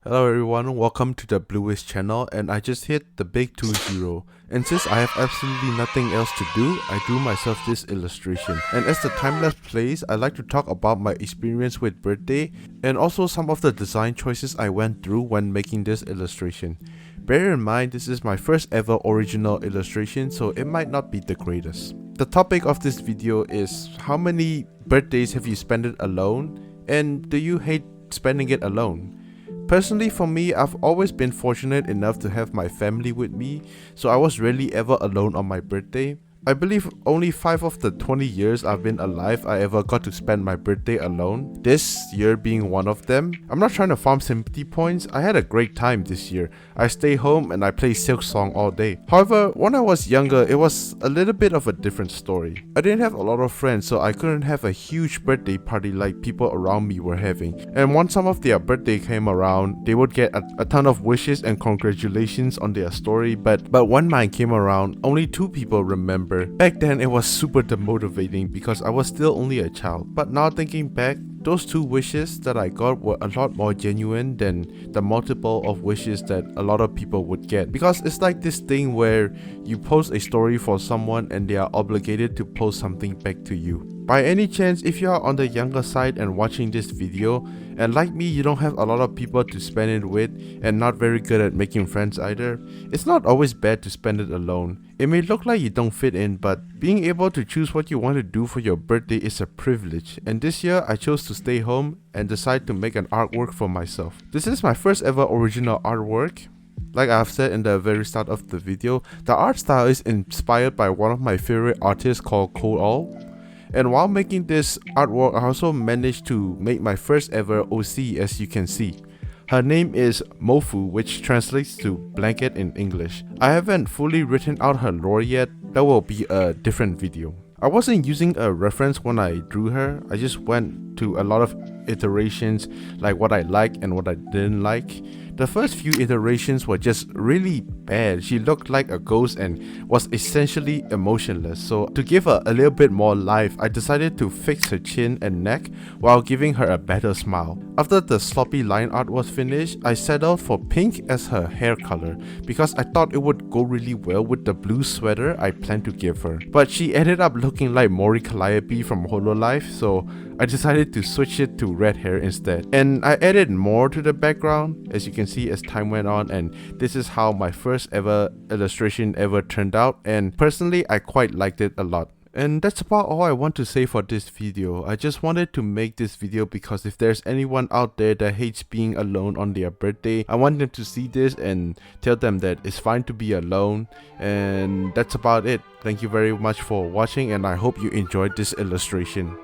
Hello everyone, welcome to the Bluish channel, and I just hit the big 2-0, and since I have absolutely nothing else to do, I drew myself this illustration. And as the time-lapse plays, I like to talk about my experience with birthday, and also some of the design choices I went through when making this illustration. Bear in mind, this is my first ever original illustration, so it might not be the greatest. The topic of this video is, how many birthdays have you spent it alone, and do you hate spending it alone? Personally, for me, I've always been fortunate enough to have my family with me, so I was rarely ever alone on my birthday. I believe only 5 of the 20 years I've been alive I ever got to spend my birthday alone, this year being one of them. I'm not trying to farm sympathy points, I had a great time this year. I stay home and I play Silksong all day. However, when I was younger, it was a little bit of a different story. I didn't have a lot of friends, so I couldn't have a huge birthday party like people around me were having. And once some of their birthday came around, they would get a ton of wishes and congratulations on their story, but when mine came around, only 2 people remembered. Back then, it was super demotivating because I was still only a child. But now thinking back, those 2 wishes that I got were a lot more genuine than the multiple of wishes that a lot of people would get. Because it's like this thing where you post a story for someone and they are obligated to post something back to you. By any chance, if you are on the younger side and watching this video, and like me, you don't have a lot of people to spend it with and not very good at making friends either, it's not always bad to spend it alone. It may look like you don't fit in, but being able to choose what you want to do for your birthday is a privilege. And this year, I chose to stay home and decide to make an artwork for myself. This is my first ever original artwork. Like I've said in the very start of the video, the art style is inspired by one of my favorite artists called Cole. And while making this artwork, I also managed to make my first ever OC, as you can see. Her name is Moufu, which translates to blanket in English. I haven't fully written out her lore yet, that will be a different video. I wasn't using a reference when I drew her, I just went to a lot of iterations, like what I liked and what I didn't like. The first few iterations were just really bad. She looked like a ghost and was essentially emotionless. So to give her a little bit more life, I decided to fix her chin and neck while giving her a better smile. After the sloppy line art was finished, I settled for pink as her hair color because I thought it would go really well with the blue sweater I planned to give her. But she ended up looking like Mori Calliope from Hololive, so I decided to switch it to red hair instead. And I added more to the background, as you can see as time went on, and this is how my first ever illustration ever turned out, and personally I quite liked it a lot. And that's about all I want to say for this video. I just wanted to make this video because if there's anyone out there that hates being alone on their birthday, I want them to see this and tell them that it's fine to be alone. And that's about it. Thank you very much for watching, and I hope you enjoyed this illustration.